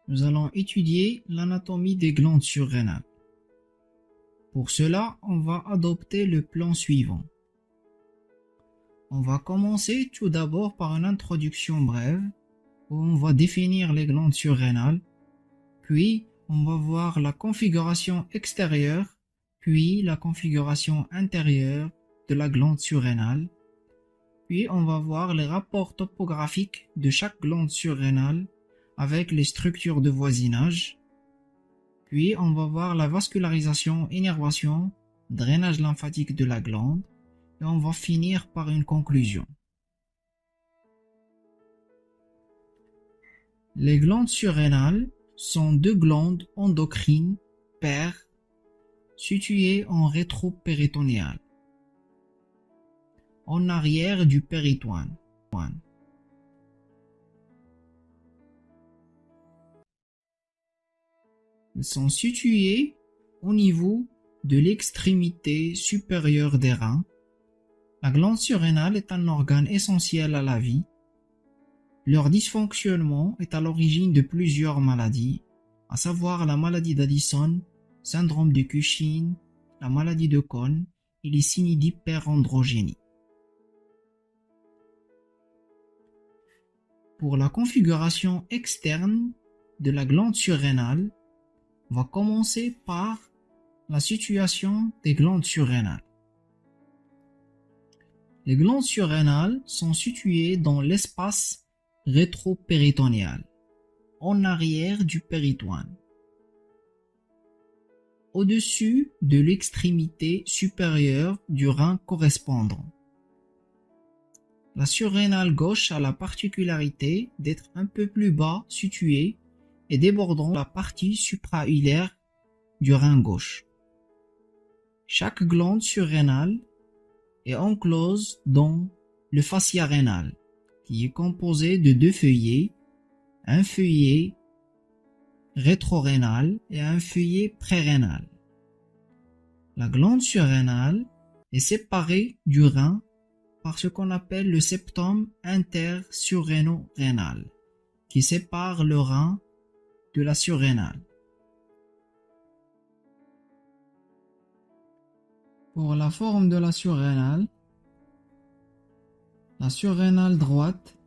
nous allons étudier l'anatomie des glandes surrénales. Pour cela, on va adopter le plan suivant. On va commencer tout d'abord par une introduction brève où on va définir les glandes surrénales, puis on va voir la configuration extérieure, puis la configuration intérieure de la glande surrénale, puis on va voir les rapports topographiques de chaque glande surrénale avec les structures de voisinage, puis on va voir la vascularisation, innervation, drainage lymphatique de la glande, et on va finir par une conclusion. Les glandes surrénales sont deux glandes endocrines paires situées en rétropéritonéal, en arrière du péritoine. Elles sont situées au niveau de l'extrémité supérieure des reins. La glande surrénale est un organe essentiel à la vie. Leur dysfonctionnement est à l'origine de plusieurs maladies, à savoir la maladie d'Addison, syndrome de Cushing, la maladie de Cohn et les signes d'hyperandrogénie. Pour la configuration externe de la glande surrénale, on va commencer par la situation des glandes surrénales. Les glandes surrénales sont situées dans l'espace rétropéritonéal, en arrière du péritoine, au-dessus de l'extrémité supérieure du rein correspondant. La surrénale gauche a la particularité d'être un peu plus bas située et débordant la partie suprahilaire du rein gauche. Chaque glande surrénale est enclose dans le fascia rénal, qui est composé de deux feuillets, un feuillet rétrorénal et un feuillet prérénal. La glande surrénale est séparée du rein par ce qu'on appelle le septum intersurréno-rénal, qui sépare le rein de la surrénale. Pour la forme de la surrénale droite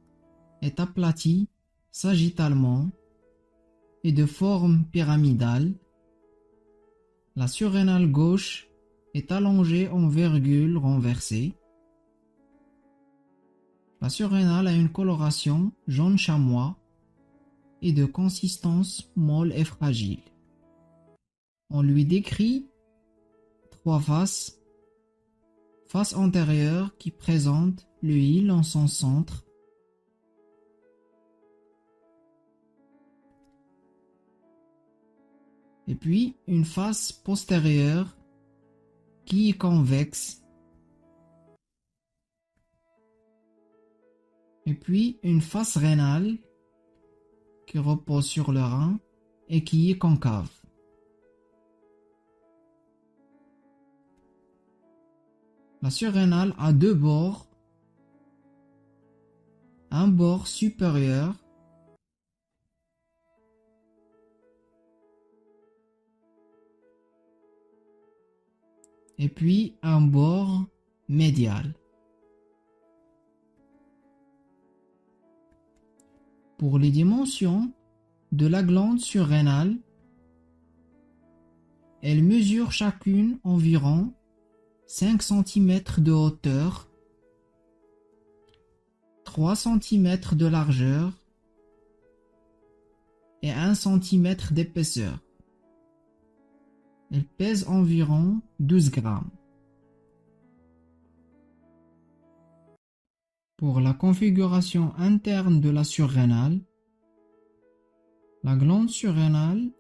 est aplatie sagittalement et de forme pyramidale. La surrénale gauche est allongée en virgule renversée. La surrénale a une coloration jaune chamois et de consistance molle et fragile. On lui décrit trois faces. Face antérieure qui présente le hile en son centre. Et puis une face postérieure qui est convexe. Et puis une face rénale qui repose sur le rein et qui est concave. La surrénale a deux bords, un bord supérieur et puis un bord médial. Pour les dimensions de la glande surrénale, elles mesurent chacune environ 5 cm de hauteur, 3 cm de largeur et 1 cm d'épaisseur. Elle pèse environ 12 grammes. Pour la configuration interne de la surrénale, la glande surrénale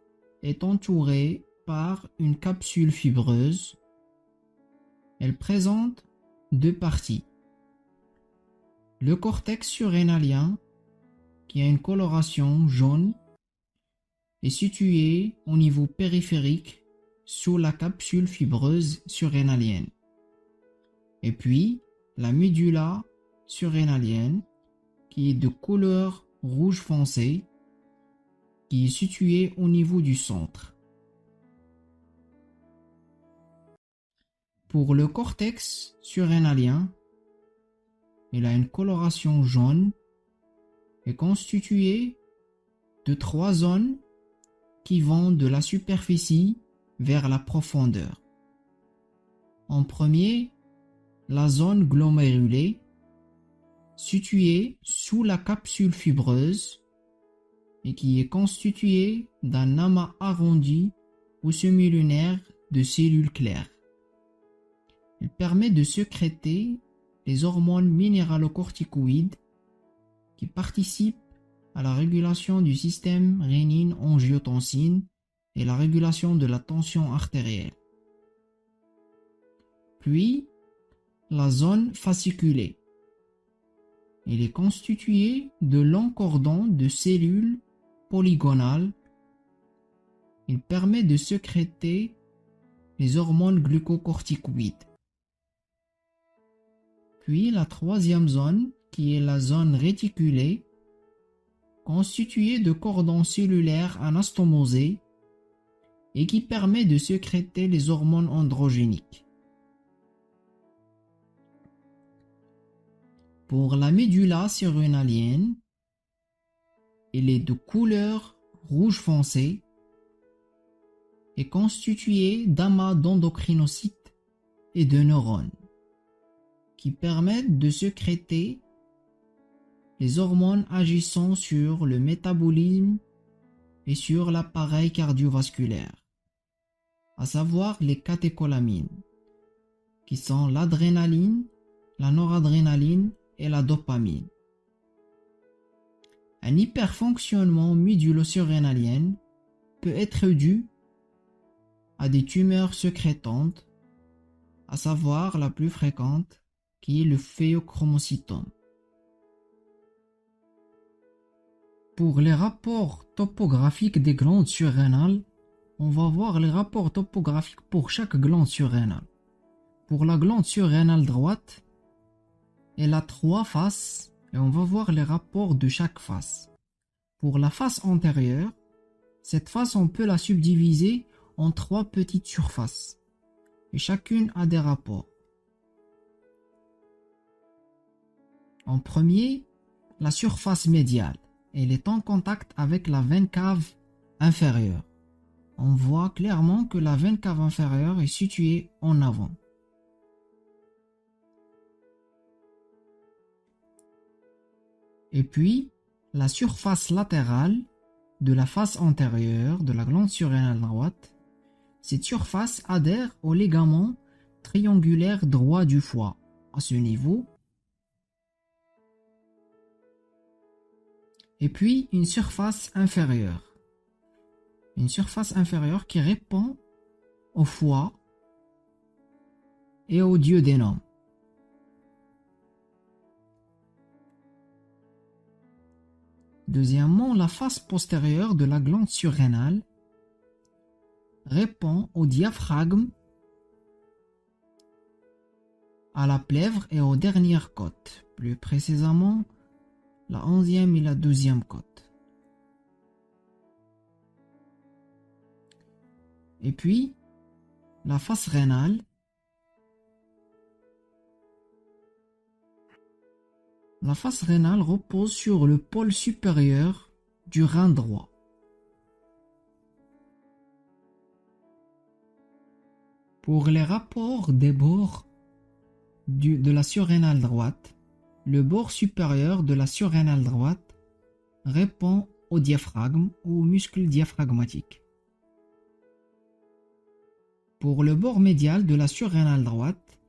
est entourée par une capsule fibreuse. Elle présente deux parties. Le cortex surrénalien, qui a une coloration jaune, est situé au niveau périphérique sous la capsule fibreuse surrénalienne. Et puis, la médulla surrénalienne, qui est de couleur rouge foncé, qui est situé au niveau du centre. Pour le cortex surrénalien, il a une coloration jaune et constitué de 3 zones qui vont de la superficie vers la profondeur. En premier, la zone glomérulée, située sous la capsule fibreuse et qui est constituée d'un amas arrondi ou semi-lunaire de cellules claires. Elle permet de sécréter les hormones minéralocorticoïdes qui participent à la régulation du système rénine-angiotensine et la régulation de la tension artérielle. Puis, la zone fasciculée. Elle est constituée de longs cordons de cellules polygonales. Il permet de sécréter les hormones glucocorticoïdes. Puis la troisième zone, qui est la zone réticulée, constituée de cordons cellulaires anastomosés et qui permet de sécréter les hormones androgéniques. Pour la médulla surrénalienne, elle est de couleur rouge foncé et constituée d'amas d'endocrinocytes et de neurones qui permettent de sécréter les hormones agissant sur le métabolisme et sur l'appareil cardiovasculaire, à savoir les catécholamines, qui sont l'adrénaline, la noradrénaline et la dopamine. Un hyperfonctionnement médullo-surrénalien peut être dû à des tumeurs sécrétantes, à savoir la plus fréquente, qui est le phéochromocytome. Pour les rapports topographiques des glandes surrénales, on va voir les rapports topographiques pour chaque glande surrénale. Pour la glande surrénale droite, elle a 3 faces et on va voir les rapports de chaque face. Pour la face antérieure, cette face on peut la subdiviser en 3 petites surfaces et chacune a des rapports. En premier, la surface médiale. Elle est en contact avec la veine cave inférieure. On voit clairement que la veine cave inférieure est située en avant. Et puis, la surface latérale de la face antérieure de la glande surrénale droite, cette surface adhère au ligament triangulaire droit du foie. À ce niveau, et puis une surface inférieure. Une surface inférieure qui répond au foie et au duodénum. Deuxièmement, la face postérieure de la glande surrénale répond au diaphragme, à la plèvre et aux dernières côtes, plus précisément la 11e et la 12e côte. Et puis, la face rénale, repose sur le pôle supérieur du rein droit. Pour les rapports des bords de la surrénale droite, le bord supérieur de la surrénale droite répond au diaphragme ou au muscle diaphragmatique. Pour le bord médial de la surrénale droite,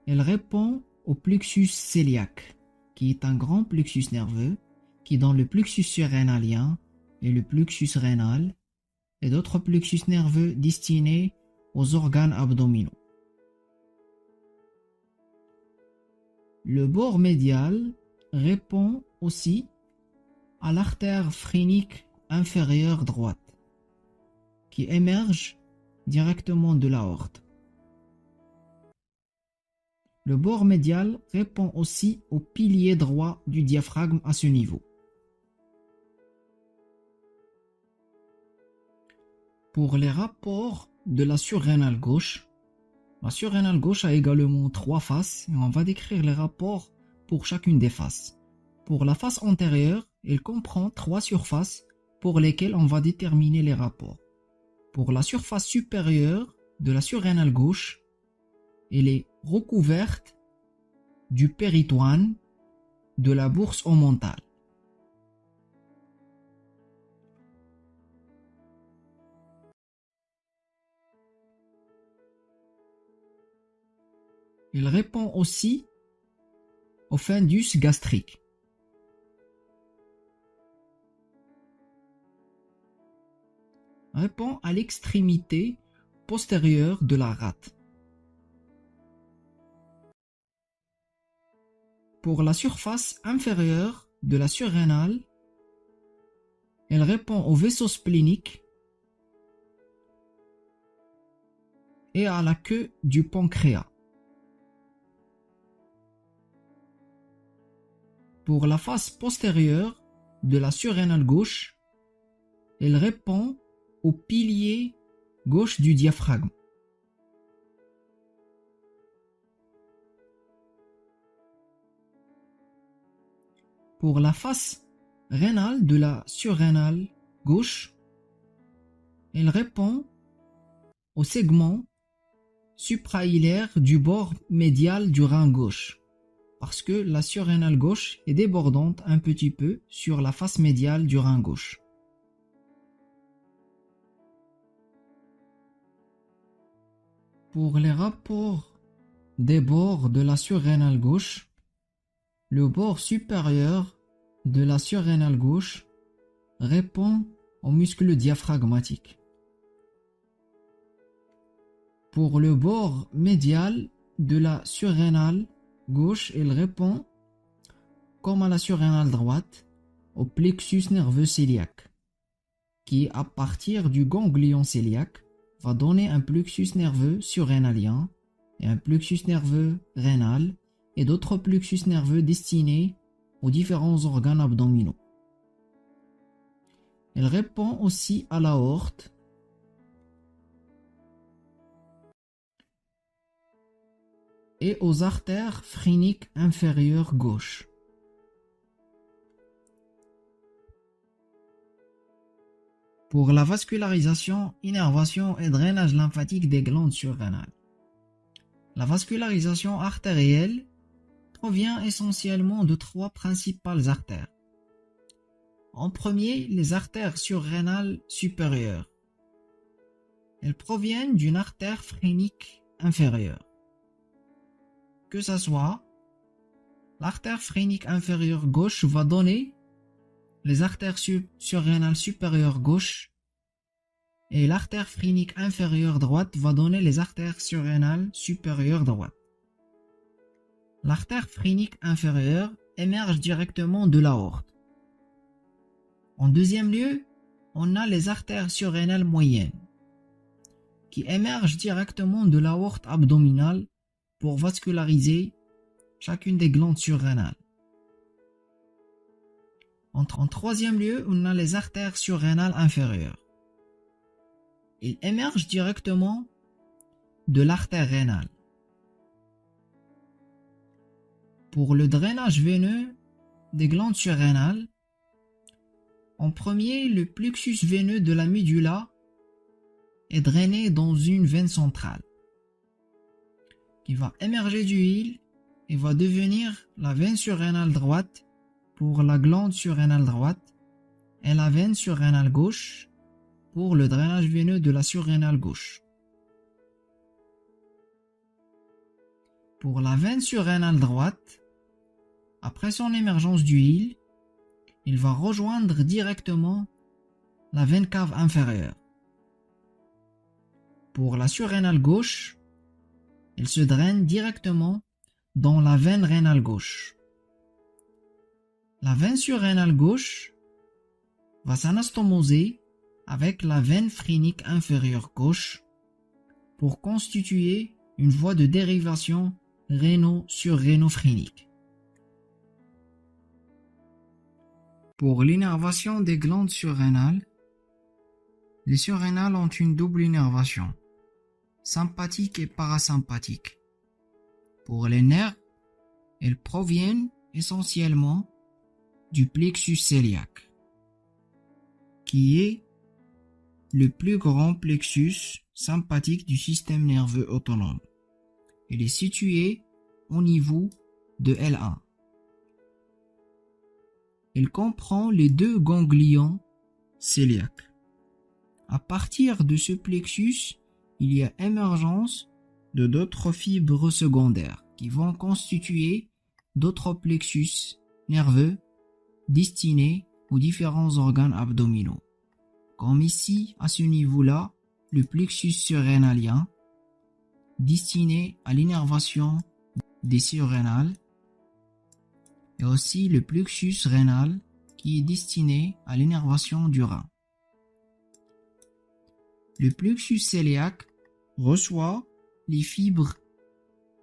elle répond au plexus cœliaque, qui est un grand plexus nerveux qui, dans le plexus surrénalien et le plexus rénal, et d'autres plexus nerveux destinés aux organes abdominaux. Le bord médial répond aussi à l'artère phrénique inférieure droite, qui émerge directement de l'aorte. Le bord médial répond aussi au pilier droit du diaphragme à ce niveau. Pour les rapports de la surrénale gauche, la surrénale gauche a également 3 faces et on va décrire les rapports pour chacune des faces. Pour la face antérieure, elle comprend 3 surfaces pour lesquelles on va déterminer les rapports. Pour la surface supérieure de la surrénale gauche, elle est recouverte du péritoine de la bourse omontale. Il répond aussi au fundus gastrique. Répond à l'extrémité postérieure de la rate. Pour la surface inférieure de la surrénale, elle répond au vaisseau splénique et à la queue du pancréas. Pour la face postérieure de la surrénale gauche, elle répond au pilier gauche du diaphragme. Pour la face rénale de la surrénale gauche, elle répond au segment suprahilaire du bord médial du rein gauche, parce que la surrénale gauche est débordante un petit peu sur la face médiale du rein gauche. Pour les rapports des bords de la surrénale gauche, le bord supérieur de la surrénale gauche répond au muscle diaphragmatique. Pour le bord médial de la surrénale gauche, il répond, comme à la surrénale droite, au plexus nerveux cœliaque, qui, à partir du ganglion cœliaque, va donner un plexus nerveux surrénalien et un plexus nerveux rénal et d'autres plexus nerveux destinés aux différents organes abdominaux. Elle répond aussi à l'aorte et aux artères phréniques inférieures gauches. Pour la vascularisation, innervation et drainage lymphatique des glandes surrénales. La vascularisation artérielle provient essentiellement de 3 principales artères. En premier, les artères surrénales supérieures. Elles proviennent d'une artère phrénique inférieure. Que ce soit, l'artère phrénique inférieure gauche va donner les artères surrénales supérieures gauche et l'artère phrénique inférieure droite va donner les artères surrénales supérieures droite. L'artère phrénique inférieure émerge directement de l'aorte. En deuxième lieu, on a les artères surrénales moyennes qui émergent directement de l'aorte abdominale pour vasculariser chacune des glandes surrénales. En troisième lieu, on a les artères surrénales inférieures. Ils émergent directement de l'artère rénale. Pour le drainage veineux des glandes surrénales, en premier, le plexus veineux de la médula est drainé dans une veine centrale qui va émerger du hile et va devenir la veine surrénale droite pour la glande surrénale droite et la veine surrénale gauche pour le drainage veineux de la surrénale gauche. Pour la veine surrénale droite, après son émergence du hile, il va rejoindre directement la veine cave inférieure. Pour la surrénale gauche, il se draine directement dans la veine rénale gauche. La veine surrénale gauche va s'anastomoser avec la veine phrénique inférieure gauche pour constituer une voie de dérivation réno-surrénophrénique. Pour l'innervation des glandes surrénales, Les surrénales ont une double innervation, sympathique et parasympathique. Pour les nerfs, elles proviennent essentiellement du plexus cœliaque, qui est le plus grand plexus sympathique du système nerveux autonome. Il est situé au niveau de L1. Il comprend les deux ganglions cœliaques. À partir de ce plexus, il y a émergence de d'autres fibres secondaires qui vont constituer d'autres plexus nerveux destinés aux différents organes abdominaux. Comme ici, à ce niveau-là, le plexus surrénalien, destiné à l'innervation des surrénales, et aussi le plexus rénal, qui est destiné à l'innervation du rein. Le plexus cœliaque reçoit les fibres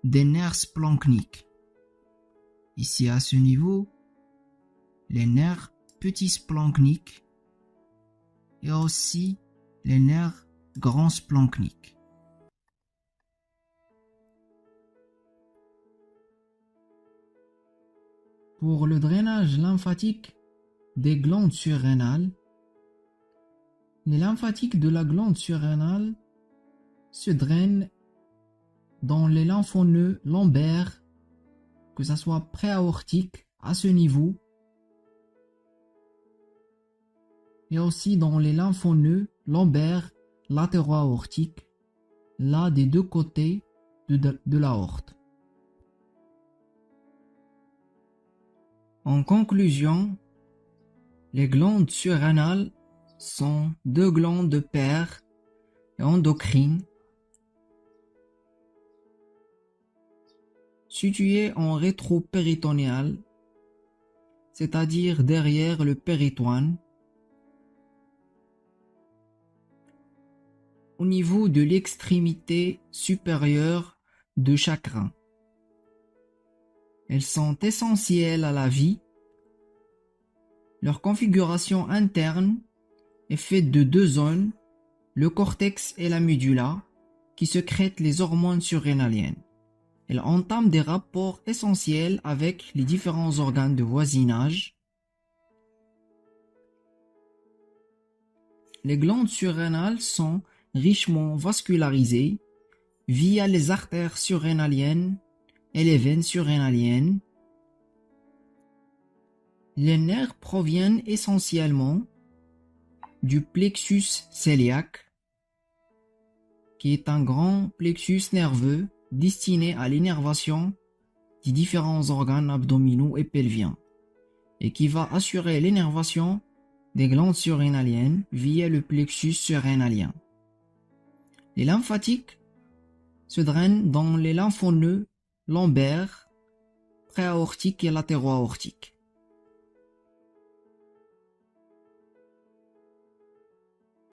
des nerfs splanchniques. Ici, à ce niveau, les nerfs petits splanchniques et aussi les nerfs grands splanchniques. Pour le drainage lymphatique des glandes surrénales, les lymphatiques de la glande surrénale se drainent dans les lymphonodes lombaires, que ce soit préaortique à ce niveau, et aussi dans les lymphonodes lombaires latéro-aortiques, là des deux côtés de l'aorte. En conclusion, les glandes surrénales sont deux glandes paires et endocrines situées en rétropéritonéal, c'est-à-dire derrière le péritoine, au niveau de l'extrémité supérieure de chaque rein. Elles sont essentielles à la vie. Leur configuration interne est faite de deux zones, le cortex et la médulla, qui sécrètent les hormones surrénaliennes. Elles entament des rapports essentiels avec les différents organes de voisinage. Les glandes surrénales sont richement vascularisées via les artères surrénaliennes et les veines surrénaliennes. Les nerfs proviennent essentiellement du plexus cœliaque, qui est un grand plexus nerveux destiné à l'innervation des différents organes abdominaux et pelviens, et qui va assurer l'innervation des glandes surrénaliennes via le plexus surrénalien. Les lymphatiques se drainent dans les lymphonodes lombaires, préaortiques et latéro-aortiques.